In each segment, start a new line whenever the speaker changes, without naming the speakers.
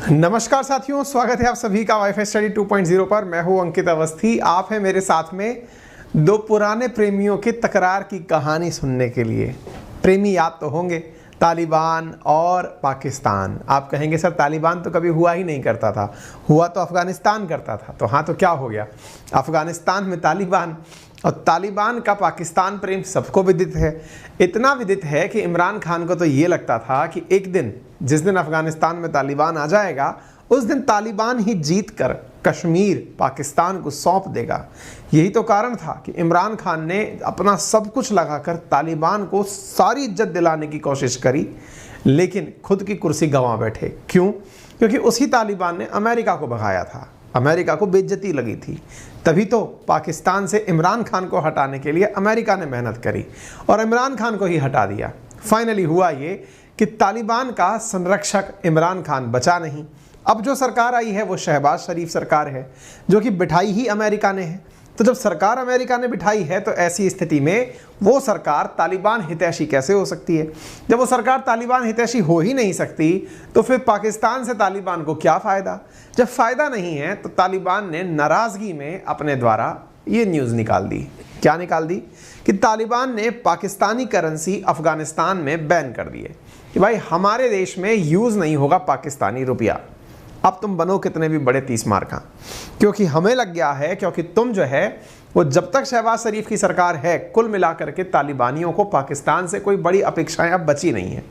नमस्कार साथियों, स्वागत है आप सभी का वाईफाई स्टडी 2.0 पर। मैं हूं अंकित अवस्थी। आप हैं मेरे साथ में दो पुराने प्रेमियों की तकरार की कहानी सुनने के लिए। प्रेमी याद तो होंगे, तालिबान और पाकिस्तान। आप कहेंगे सर तालिबान तो कभी हुआ ही नहीं करता था, हुआ तो अफगानिस्तान करता था। तो हाँ, तो क्या हो गया, अफगानिस्तान में तालिबान और तालिबान का पाकिस्तान प्रेम सबको विदित है। इतना विदित है कि इमरान खान को तो ये लगता था कि एक दिन, जिस दिन अफगानिस्तान में तालिबान आ जाएगा, उस दिन तालिबान ही जीत कर कश्मीर पाकिस्तान को सौंप देगा। यही तो कारण था कि इमरान खान ने अपना सब कुछ लगाकर तालिबान को सारी इज्जत दिलाने की कोशिश करी, लेकिन खुद की कुर्सी गंवा बैठे। क्यों? क्योंकि उसी तालिबान ने अमेरिका को भगाया था, अमेरिका को बेइज्जती लगी थी। तभी तो पाकिस्तान से इमरान खान को हटाने के लिए अमेरिका ने मेहनत करी और इमरान खान को ही हटा दिया। फाइनली हुआ ये कि तालिबान का संरक्षक इमरान खान बचा नहीं। अब जो सरकार आई है वो शहबाज शरीफ सरकार है, जो कि बिठाई ही अमेरिका ने है। तो जब सरकार अमेरिका ने बिठाई है तो ऐसी स्थिति में वो सरकार तालिबान हितैषी कैसे हो सकती है? जब वो सरकार तालिबान हितैषी हो ही नहीं सकती तो फिर पाकिस्तान से तालिबान को क्या फ़ायदा? जब फ़ायदा नहीं है तो तालिबान ने नाराज़गी में अपने द्वारा ये न्यूज़ निकाल दी। क्या निकाल दी? कि तालिबान ने पाकिस्तानी करेंसी अफ़गानिस्तान में बैन कर दी है कि भाई हमारे देश में यूज़ नहीं होगा पाकिस्तानी रुपया। अब तुम बनो कितने भी बड़े 30 मार का, क्योंकि हमें लग गया है, क्योंकि तुम जो है वो जब तक शहबाज शरीफ की सरकार है, कुल मिलाकर के तालिबानियों को पाकिस्तान से कोई बड़ी अपेक्षाएं अब बची नहीं है।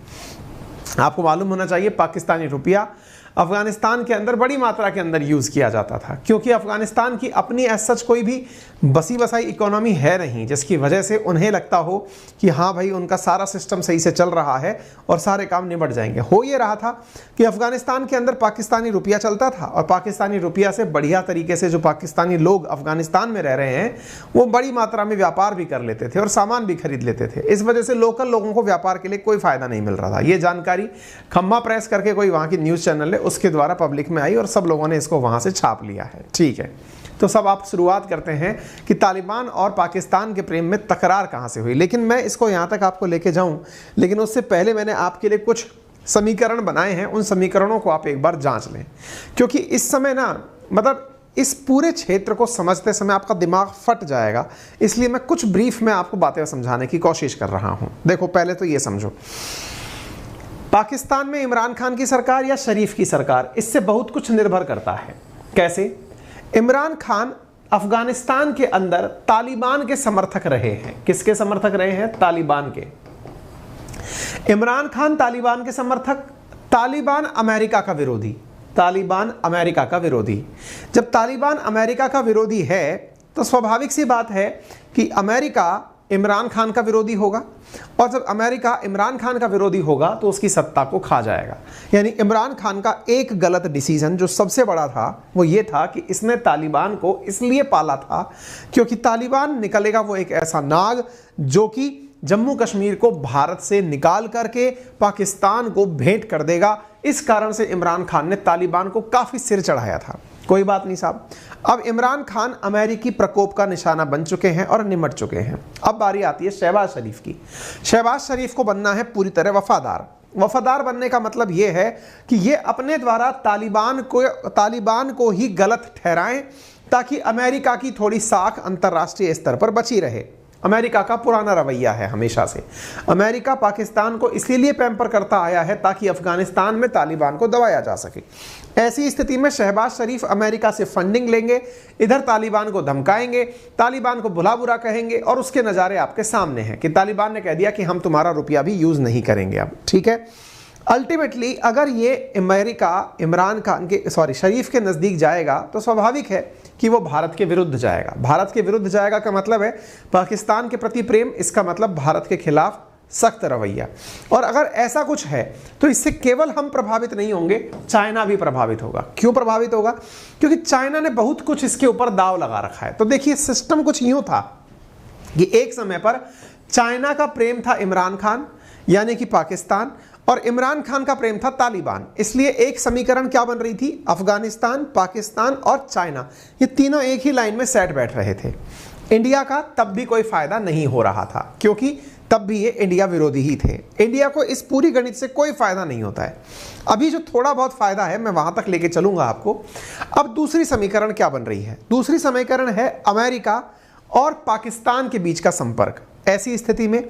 आपको मालूम होना चाहिए पाकिस्तानी रुपया अफगानिस्तान के अंदर बड़ी मात्रा के अंदर यूज़ किया जाता था, क्योंकि अफगानिस्तान की अपनी एज सच कोई भी बसी बसाई इकोनॉमी है नहीं, जिसकी वजह से उन्हें लगता हो कि हाँ भाई उनका सारा सिस्टम सही से चल रहा है और सारे काम निबट जाएंगे। हो ये रहा था कि अफगानिस्तान के अंदर पाकिस्तानी रुपया चलता था और पाकिस्तानी रुपया से बढ़िया तरीके से जो पाकिस्तानी लोग अफगानिस्तान में रह रहे हैं वो बड़ी मात्रा में व्यापार भी कर लेते थे और सामान भी खरीद लेते थे। इस वजह से लोकल लोगों को व्यापार के लिए कोई फ़ायदा नहीं मिल रहा था। ये जानकारी खम्मा प्रेस करके कोई वहाँ की न्यूज़ चैनल है उसके द्वारा पब्लिक में आई और सब लोगों ने इसको वहाँ से छाप लिया है। ठीक है, तो सब आप शुरुआत करते हैं कि तालिबान और पाकिस्तान के प्रेम में तकरार कहाँ से हुई। लेकिन मैं इसको यहाँ तक आपको लेके जाऊँ, लेकिन उससे पहले मैंने आपके लिए कुछ समीकरण बनाए हैं। उन समीकरणों को आप एक बार जांच लें, क्योंकि इस समय ना, मतलब इस पूरे क्षेत्र को समझते समय आपका दिमाग फट जाएगा। इसलिए मैं कुछ ब्रीफ में आपको बातें समझाने की कोशिश कर रहा हूँ। देखो, पहले तो ये समझो, पाकिस्तान में इमरान खान की सरकार या शरीफ की सरकार, इससे बहुत कुछ निर्भर करता है। कैसे? इमरान खान अफगानिस्तान के अंदर तालिबान के समर्थक रहे हैं। किसके समर्थक रहे हैं? तालिबान के। इमरान खान तालिबान के समर्थक, तालिबान अमेरिका का विरोधी। तालिबान अमेरिका का विरोधी। जब तालिबान अमेरिका का विरोधी है तो स्वाभाविक सी बात है कि अमेरिका इमरान खान का विरोधी होगा, और जब अमेरिका इमरान खान का विरोधी होगा तो उसकी सत्ता को खा जाएगा। यानी इमरान खान का एक गलत डिसीजन जो सबसे बड़ा था वो ये था कि इसने तालिबान को इसलिए पाला था क्योंकि तालिबान निकलेगा वो एक ऐसा नाग जो कि जम्मू कश्मीर को भारत से निकाल करके पाकिस्तान को भेंट कर देगा। इस कारण से इमरान खान ने तालिबान को काफ़ी सिर चढ़ाया था। कोई बात नहीं साहब, अब इमरान खान अमेरिकी प्रकोप का निशाना बन चुके हैं और निमट चुके हैं। अब बारी आती है शहबाज शरीफ की। शहबाज शरीफ को बनना है पूरी तरह वफादार। वफादार बनने का मतलब ये है कि ये अपने द्वारा तालिबान को ही गलत ठहराएं ताकि अमेरिका की थोड़ी साख अंतर्राष्ट्रीय स्तर पर बची रहे। अमेरिका का पुराना रवैया है हमेशा से। अमेरिका पाकिस्तान को इसीलिए पैम्पर करता आया है ताकि अफगानिस्तान में तालिबान को दबाया जा सके। ऐसी स्थिति में शहबाज शरीफ अमेरिका से फंडिंग लेंगे, इधर तालिबान को धमकाएंगे, तालिबान को भला बुरा कहेंगे, और उसके नज़ारे आपके सामने हैं कि तालिबान ने कह दिया कि हम तुम्हारा रुपया भी यूज़ नहीं करेंगे अब। ठीक है, अल्टीमेटली अगर ये अमेरिका इमरान खान के शरीफ के नज़दीक जाएगा तो स्वाभाविक है कि वो भारत के विरुद्ध जाएगा। भारत के विरुद्ध जाएगा का मतलब है पाकिस्तान के प्रति प्रेम, इसका मतलब भारत के खिलाफ सख्त रवैया। और अगर ऐसा कुछ है तो इससे केवल हम प्रभावित नहीं होंगे, चाइना भी प्रभावित होगा। क्यों प्रभावित होगा? क्योंकि चाइना ने बहुत कुछ इसके ऊपर दाव लगा रखा है। तो देखिए, सिस्टम कुछ यूं था कि एक समय पर चाइना का प्रेम था इमरान खान यानी कि पाकिस्तान, और इमरान खान का प्रेम था तालिबान। इसलिए एक समीकरण क्या बन रही थी? अफगानिस्तान, पाकिस्तान और चाइना, ये तीनों एक ही लाइन में सेट बैठ रहे थे। इंडिया का तब भी कोई फायदा नहीं हो रहा था, क्योंकि तब भी ये इंडिया विरोधी ही थे। इंडिया को इस पूरी गणित से कोई फायदा नहीं होता है। अभी जो थोड़ा बहुत फायदा है मैं वहां तक लेके चलूंगा आपको। अब दूसरी समीकरण क्या बन रही है? दूसरी समीकरण है अमेरिका और पाकिस्तान के बीच का संपर्क। ऐसी स्थिति में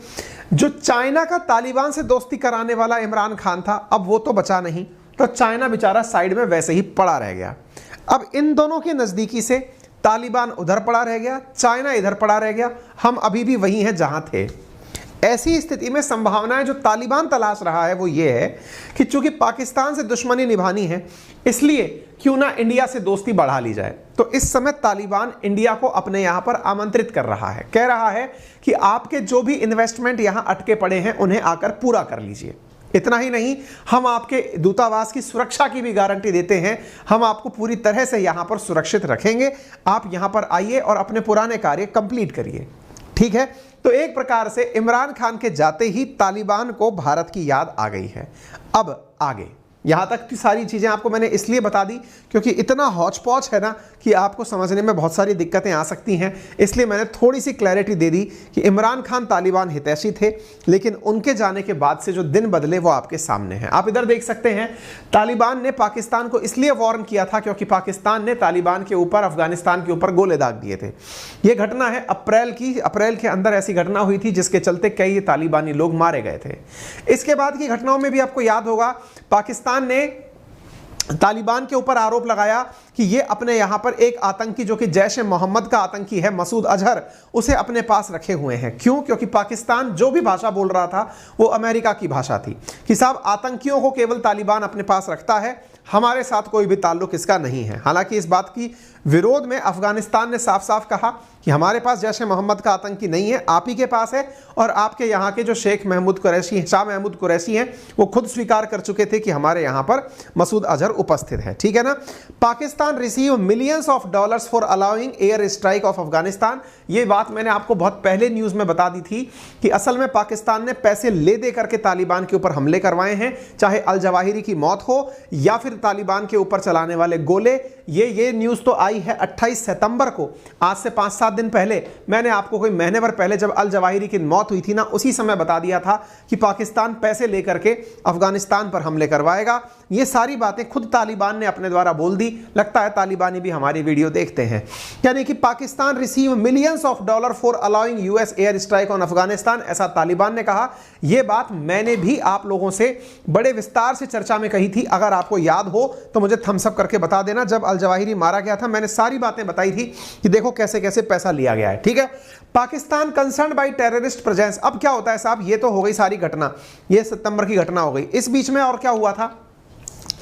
जो चाइना का तालिबान से दोस्ती कराने वाला इमरान खान था, अब वो तो बचा नहीं, तो चाइना बेचारा साइड में वैसे ही पड़ा रह गया। अब इन दोनों के नजदीकी से तालिबान उधर पड़ा रह गया, चाइना इधर पड़ा रह गया, हम अभी भी वही हैं जहां थे। ऐसी स्थिति में संभावनाएं जो तालिबान तलाश रहा है वो ये है कि चूंकि पाकिस्तान से दुश्मनी निभानी है, इसलिए क्यों ना इंडिया से दोस्ती बढ़ा ली जाए। तो इस समय तालिबान इंडिया को अपने यहां पर आमंत्रित कर रहा है, कह रहा है कि आपके जो भी इन्वेस्टमेंट यहां अटके पड़े हैं उन्हें आकर पूरा कर लीजिए। इतना ही नहीं, हम आपके दूतावास की सुरक्षा की भी गारंटी देते हैं, हम आपको पूरी तरह से यहां पर सुरक्षित रखेंगे, आप यहां पर आइए और अपने पुराने कार्य कंप्लीट करिए। ठीक है, तो एक प्रकार से इमरान खान के जाते ही तालिबान को भारत की याद आ गई है। अब आगे यहां तक की सारी चीजें आपको मैंने इसलिए बता दी क्योंकि इतना हौच पौच है ना कि आपको समझने में बहुत सारी दिक्कतें आ सकती हैं, इसलिए मैंने थोड़ी सी क्लैरिटी दे दी कि इमरान खान तालिबान हितैषी थे, लेकिन उनके जाने के बाद से जो दिन बदले वो आपके सामने हैं। आप इधर देख सकते हैं, तालिबान ने पाकिस्तान को इसलिए वार्न किया था क्योंकि पाकिस्तान ने तालिबान के ऊपर, अफगानिस्तान के ऊपर गोले दाग दिए थे। ये घटना है अप्रैल के अंदर ऐसी घटना हुई थी जिसके चलते कई तालिबानी लोग मारे गए थे। इसके बाद की घटनाओं में भी आपको याद होगा, पाकिस्तान ने तालिबान के ऊपर आरोप लगाया कि ये अपने यहां पर एक आतंकी जो कि जैश ए मोहम्मद का आतंकी है, मसूद अजहर, उसे अपने पास रखे हुए हैं। क्यों? क्योंकि पाकिस्तान जो भी भाषा बोल रहा था वो अमेरिका की भाषा थी कि साहब आतंकियों को केवल तालिबान अपने पास रखता है, हमारे साथ कोई भी ताल्लुक इसका नहीं है। हालांकि इस बात की विरोध में अफगानिस्तान ने साफ साफ कहा कि हमारे पास जैश ए मोहम्मद का आतंकी नहीं है, आप ही के पास है, और आपके यहाँ के जो शाह महमूद कुरैशी हैं वो खुद स्वीकार कर चुके थे कि हमारे यहाँ पर मसूद अजहर उपस्थित है। ठीक है ना। Pakistan receive millions of dollars for allowing air strike off Afghanistan. ये बात मैंने आपको बहुत पहले न्यूज़ में बता दी थी कि असल में पाकिस्तान ने पैसे ले दे करके तालिबान के ऊपर हमले करवाए हैं, चाहे अल जवाहिरी की मौत हो या फिर तालिबान के ऊपर चलाने वाले गोले। ये न्यूज़ तो आई है 28 सितंबर को, आज से 5-7 दिन पहले। मैंने आपको कोई महीने भर पहले जब अल जवाहिरी की मौत हुई थी ना, उसी समय बता दिया था कि पाकिस्तान पैसे लेकर के अफगानिस्तान पर हमले करवाएगा। ये सारी बातें खुद तालिबान ने अपने द्वारा बोल दी। लगता है तालिबानी भी हमारी वीडियो देखते हैं। यानी कि Pakistan receive millions of dollar for allowing US air strike on Afghanistan, ऐसा तालिबान ने कहा। यह बात मैंने भी आप लोगों से बड़े विस्तार से चर्चा में कही थी। अगर आपको याद हो तो मुझे थम्स अप करके बता देना। जब अल जवाहिरी मारा गया था मैंने सारी बातें बताई थी कि देखो कैसे कैसे पैसा लिया गया है। ठीक है। Pakistan concerned bye terrorist presence. अब क्या होता है साहब, ये तो हो गई सारी घटना, ये सितंबर की घटना हो गई। इस बीच में और क्या हुआ था,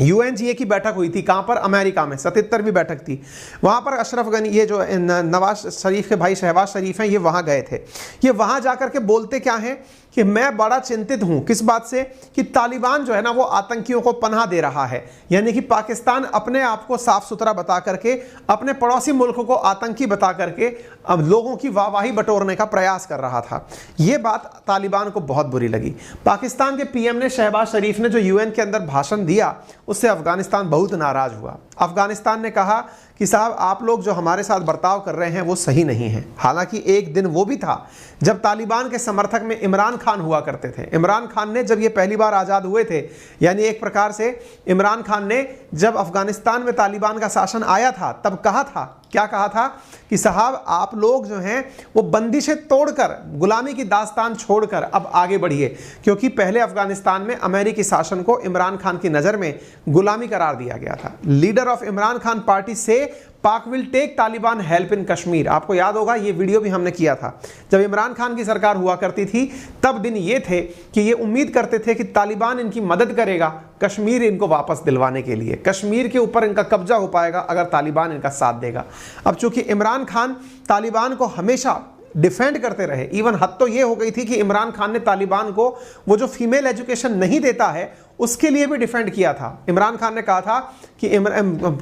UNGA की बैठक हुई थी। कहां पर? अमेरिका में 77वीं बैठक थी। वहां पर अशरफ गनी, ये जो नवाज शरीफ के भाई शहबाज शरीफ हैं, ये वहां गए थे। ये वहां जाकर के बोलते क्या हैं कि मैं बड़ा चिंतित हूं। किस बात से? कि तालिबान जो है ना वो आतंकियों को पनाह दे रहा है। यानी कि पाकिस्तान अपने आप को साफ सुथरा बता करके अपने पड़ोसी मुल्क को आतंकी बता करके अब लोगों की वाहवाही बटोरने का प्रयास कर रहा था। यह बात तालिबान को बहुत बुरी लगी। पाकिस्तान के PM ने, शहबाज शरीफ ने, जो UN के अंदर भाषण दिया उससे अफगानिस्तान बहुत नाराज हुआ। अफगानिस्तान ने कहा कि साहब आप लोग जो हमारे साथ बर्ताव कर रहे हैं वो सही नहीं है। हालांकि एक दिन वो भी था जब तालिबान के समर्थक में इमरान खान हुआ करते थे। इमरान खान ने जब ये पहली बार आज़ाद हुए थे, यानी एक प्रकार से इमरान खान ने जब अफगानिस्तान में तालिबान का शासन आया था तब कहा था, क्या कहा था कि साहब आप लोग जो हैं वो बंदिशें तोड़कर, गुलामी की दास्तान छोड़कर अब आगे बढ़िए। क्योंकि पहले अफगानिस्तान में अमेरिकी शासन को इमरान खान की नज़र में गुलामी करार दिया गया था। Leader of Imran Khan party से Pak will take Taliban help in Kashmir. आपको याद होगा ये वीडियो भी हमने किया था। जब इमरान खान की सरकार हुआ करती थी तब दिन ये थे कि ये उम्मीद करते थे कि तालिबान इनकी मदद करेगा कश्मीर इनको वापस दिलवाने के लिए। कश्मीर के ऊपर इनका कब्जा हो पाएगा अगर तालिबान इनका साथ देगा। अब चूंकि इमरान खान तालिबान को हमेशा डिफेंड करते रहे, इवन हद तो ये हो गई थी कि इमरान खान ने तालिबान को वो जो फीमेल एजुकेशन नहीं देता है उसके लिए भी डिफेंड किया था। इमरान खान ने कहा था कि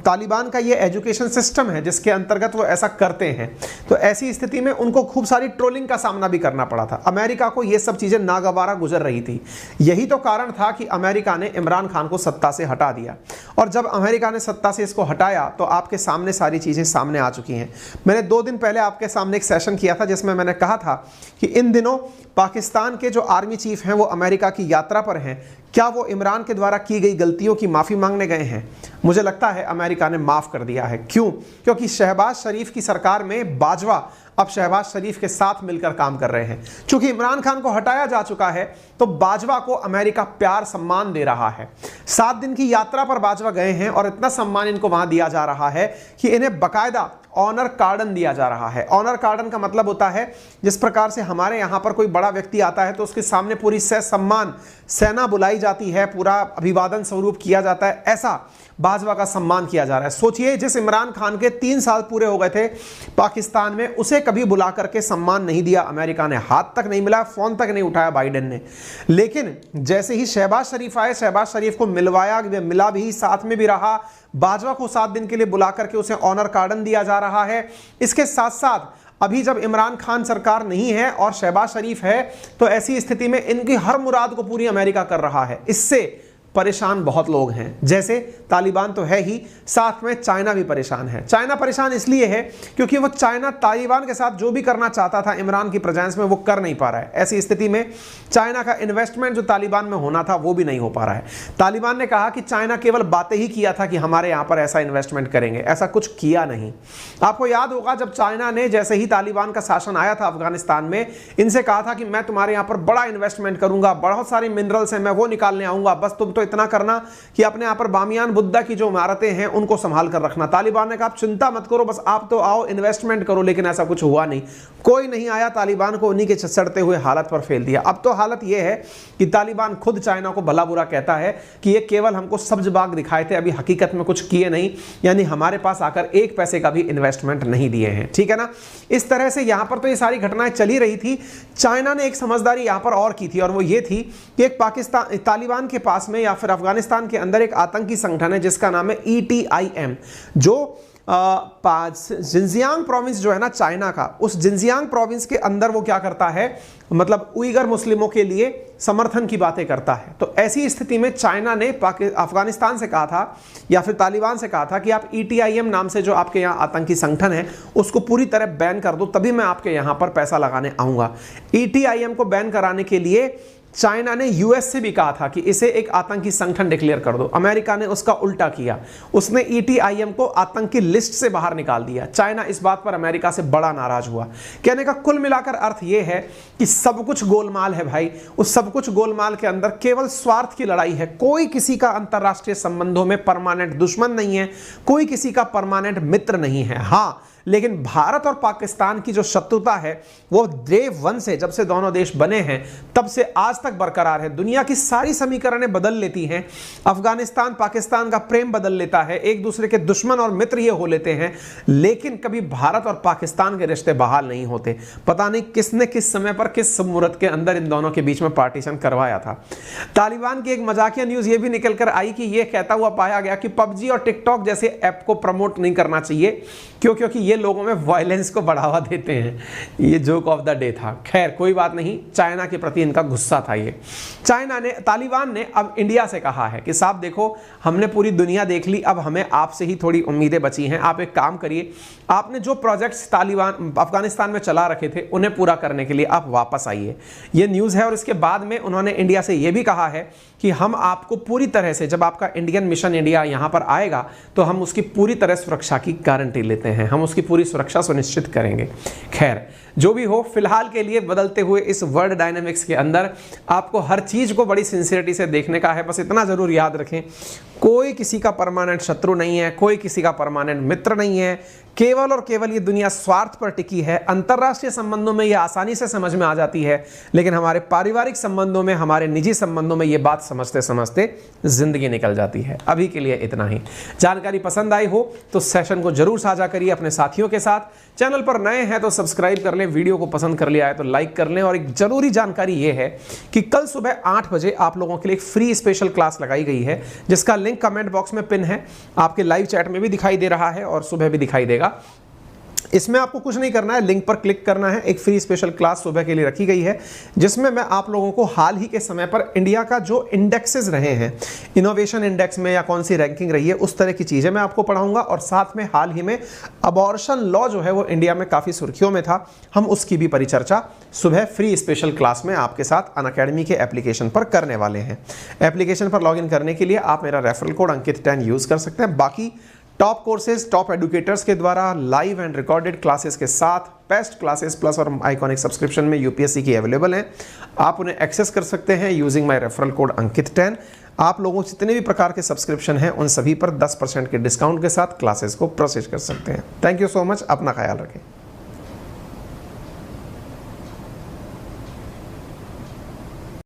तालिबान का ये एजुकेशन सिस्टम है जिसके अंतर्गत वो ऐसा करते हैं, तो ऐसी स्थिति में उनको खूब सारी ट्रोलिंग का सामना भी करना पड़ा था। अमेरिका को ये सब चीजें नागवारा गुजर रही थी। यही तो कारण था कि अमेरिका ने इमरान खान को सत्ता से हटा दिया, और जब अमेरिका ने सत्ता से इसको हटाया तो आपके सामने सारी चीजें सामने आ चुकी हैं। मैंने 2 दिन पहले आपके सामने एक सेशन किया था जिसमें मैंने कहा था कि इन दिनों पाकिस्तान के जो आर्मी चीफ हैं वो अमेरिका की यात्रा पर हैं। क्या वो इमरान के द्वारा की गई गलतियों की माफ़ी मांगने गए हैं? मुझे लगता है अमेरिका ने माफ़ कर दिया है। क्यों? क्योंकि शहबाज शरीफ की सरकार में बाजवा अब शहबाज शरीफ के साथ मिलकर काम कर रहे हैं। चूंकि इमरान खान को हटाया जा चुका है तो बाजवा को अमेरिका प्यार सम्मान दे रहा है। 7 दिन की यात्रा पर बाजवा गए हैं और इतना सम्मान इनको वहां दिया जा रहा है कि इन्हें बकायदा ऑनर कार्डन दिया जा रहा है। ऑनर कार्डन का मतलब होता है जिस प्रकार से हमारे यहां पर कोई बड़ा व्यक्ति आता है तो उसके सामने पूरी सम्मान सेना बुलाई जाती है, पूरा अभिवादन स्वरूप किया जाता है, ऐसा बाजवा का सम्मान किया जा रहा है। सोचिए, जिस इमरान खान के 3 साल पूरे हो गए थे पाकिस्तान में, उसे कभी बुला करके सम्मान नहीं दिया अमेरिका ने, हाथ तक नहीं मिला, फोन तक नहीं उठाया बाइडेन ने। लेकिन जैसे ही शहबाज शरीफ आए, शहबाज शरीफ को मिलवाया, मिला भी, साथ में भी रहा, बाजवा को 7 दिन के लिए बुला करके उसे ऑनर कार्डन दिया जा रहा है। इसके साथ साथ अभी जब इमरान खान सरकार नहीं है और शहबाज शरीफ है तो ऐसी स्थिति में इनकी हर मुराद को पूरी अमेरिका कर रहा है। इससे परेशान बहुत लोग हैं, जैसे तालिबान तो है ही, साथ में चाइना भी परेशान है। चाइना परेशान इसलिए है क्योंकि वो चाइना तालिबान के साथ जो भी करना चाहता था इमरान की प्रेजेंस में वो कर नहीं पा रहा है। ऐसी स्थिति में चाइना का इन्वेस्टमेंट जो तालिबान में होना था वो भी नहीं हो पा रहा है। तालिबान ने कहा कि चाइना केवल बातें ही किया था कि हमारे यहाँ पर ऐसा इन्वेस्टमेंट करेंगे, ऐसा कुछ किया नहीं। आपको याद होगा जब चाइना ने, जैसे ही तालिबान का शासन आया था अफगानिस्तान में, इनसे कहा था कि मैं तुम्हारे यहाँ पर बड़ा इन्वेस्टमेंट करूंगा, बहुत सारे मिनरल्स हैं मैं वो निकालने आऊंगा, बस तुम तो इतना करना कि अपने यहाँ पर बामियान बुद्धा की जो इमारतें हैं उनको संभाल कर रखना। तालिबान ने कहा आप चिंता मत करो, बस आप तो आओ इन्वेस्टमेंट करो, लेकिन ऐसा कुछ हुआ नहीं, कोई नहीं आया। तालिबान को उन्हीं के सड़ते हुए हालत पर फेल दिया। अब तो हालत यह है कि तालिबान खुद चाइना को भला बुरा कहता है कि ये केवल हमको सब्ज बाग दिखाए थे, अभी हकीकत में कुछ किए नहीं, यानी हमारे पास आकर 1 पैसे का भी इन्वेस्टमेंट नहीं दिए हैं। ठीक है ना? इस तरह से यहां पर तो ये सारी घटनाएं चली रही थी। चाइना ने एक समझदारी यहां पर और की थी, और वो ये थी कि एक पाकिस्तान, तालिबान के पास में या फिर अफगानिस्तान के अंदर एक आतंकी संगठन है जिसका नाम है ETIM, जो जिनजियांग प्रोविंस जो है ना चाइना का, उस जिनजियांग प्रोविंस के अंदर वो क्या करता है, मतलब उइगर मुस्लिमों के लिए समर्थन की बातें करता है। तो ऐसी स्थिति में चाइना ने अफगानिस्तान से कहा था या फिर तालिबान से कहा था कि आप ETIM नाम से जो आपके यहाँ आतंकी संगठन है उसको पूरी तरह बैन कर दो, तभी मैं आपके यहाँ पर पैसा लगाने आऊंगा। ETIM को बैन कराने के लिए चाइना ने US से भी कहा था कि इसे एक आतंकी संगठन डिक्लेयर कर दो। अमेरिका ने उसका उल्टा किया, उसने ETIM को आतंकी लिस्ट से बाहर निकाल दिया। चाइना इस बात पर अमेरिका से बड़ा नाराज हुआ। कहने का कुल मिलाकर अर्थ यह है कि सब कुछ गोलमाल है भाई। उस सब कुछ गोलमाल के अंदर केवल स्वार्थ की लड़ाई है। कोई किसी का अंतरराष्ट्रीय संबंधों में परमानेंट दुश्मन नहीं है, कोई किसी का परमानेंट मित्र नहीं है। हाँ, लेकिन भारत और पाकिस्तान की जो शत्रुता है वो डे 1 से, जब से दोनों देश बने हैं तब से आज तक बरकरार है। दुनिया की सारी समीकरणें बदल लेती हैं, अफगानिस्तान पाकिस्तान का प्रेम बदल लेता है, एक दूसरे के दुश्मन और मित्र ये हो लेते हैं, लेकिन कभी भारत और पाकिस्तान के रिश्ते बहाल नहीं होते। पता नहीं किसने किस समय पर किस मुहूर्त के अंदर इन दोनों के बीच में पार्टीशन करवाया था। तालिबान की एक मजाकिया न्यूज ये भी निकल कर आई कि ये कहता हुआ पाया गया कि PUBG और टिकटॉक जैसे ऐप को प्रमोट नहीं करना चाहिए क्योंकि ये लोगों में वायलेंस को बढ़ावा देते हैं। ये जोक ऑफ द डे था। खैर कोई बात नहीं, चाइना के प्रति इनका गुस्सा था। ये चाइना ने, तालिबान ने अब इंडिया से कहा है कि साहब देखो, हमने पूरी दुनिया देख ली, अब हमें आपसे ही थोड़ी उम्मीदें बची हैं। आप एक काम करिए, आपने जो प्रोजेक्ट्स तालिबान अफगानिस्तान में चला रखे थे उन्हें पूरा करने के लिए आप वापस आइए। ये न्यूज़ है। और इसके बाद में उन्होंने इंडिया से यह भी कहा है कि हम आपको पूरी तरह से, जब आपका इंडियन मिशन इंडिया यहाँ पर आएगा तो हम उसकी पूरी तरह सुरक्षा की गारंटी लेते हैं, हम उसकी पूरी सुरक्षा सुनिश्चित करेंगे। खैर जो भी हो, फिलहाल के लिए बदलते हुए इस वर्ल्ड डायनामिक्स के अंदर आपको हर चीज़ को बड़ी सिंसियरिटी से देखने का है। बस इतना ज़रूर याद रखें, कोई किसी का परमानेंट शत्रु नहीं है, कोई किसी का परमानेंट मित्र नहीं है। केवल और केवल ये दुनिया स्वार्थ पर टिकी है। अंतरराष्ट्रीय संबंधों में ये आसानी से समझ में आ जाती है, लेकिन हमारे पारिवारिक संबंधों में, हमारे निजी संबंधों में ये बात समझते समझते जिंदगी निकल जाती है। अभी के लिए इतना ही। जानकारी पसंद आई हो तो सेशन को जरूर साझा करिए अपने साथियों के साथ। चैनल पर नए हैं तो सब्सक्राइब कर लें, वीडियो को पसंद कर लिया है तो लाइक कर लें। और एक जरूरी जानकारी ये है कि कल सुबह 8 बजे आप लोगों के लिए एक फ्री स्पेशल क्लास लगाई गई है, जिसका लिंक कमेंट बॉक्स में पिन है, आपके लाइव चैट में भी दिखाई दे रहा है और सुबह भी दिखाई देगा। इसमें आपको कुछ नहीं करना है, लिंक पर क्लिक करना है। एक फ्री स्पेशल क्लास सुबह के लिए रखी गई है, जिसमें मैं आप लोगों को हाल ही के समय पर इंडिया का जो इंडेक्सेस रहे हैं, इनोवेशन इंडेक्स में या कौन सी रैंकिंग रही है, उस तरह की चीज़ें मैं आपको पढ़ाऊंगा। और साथ में हाल ही में अबॉर्शन लॉ जो है वो इंडिया में काफ़ी सुर्खियों में था, हम उसकी भी परिचर्चा सुबह फ्री स्पेशल क्लास में आपके साथ अनअकैडमी के एप्लीकेशन पर करने वाले हैं। एप्लीकेशन पर लॉगिन करने के लिए आप मेरा रेफरल कोड अंकित 10 यूज़ कर सकते हैं। बाकी टॉप कोर्सेज, टॉप एडुकेटर्स के द्वारा लाइव एंड रिकॉर्डेड क्लासेस के साथ बेस्ट क्लासेस प्लस और आइकॉनिक सब्सक्रिप्शन में यूपीएससी की अवेलेबल हैं। आप उन्हें एक्सेस कर सकते हैं यूजिंग माय रेफरल कोड अंकित 10। आप लोगों जितने भी प्रकार के सब्सक्रिप्शन हैं उन सभी पर 10% के डिस्काउंट के साथ क्लासेस को प्रोसेस कर सकते हैं। थैंक यू सो मच, अपना ख्याल रखें।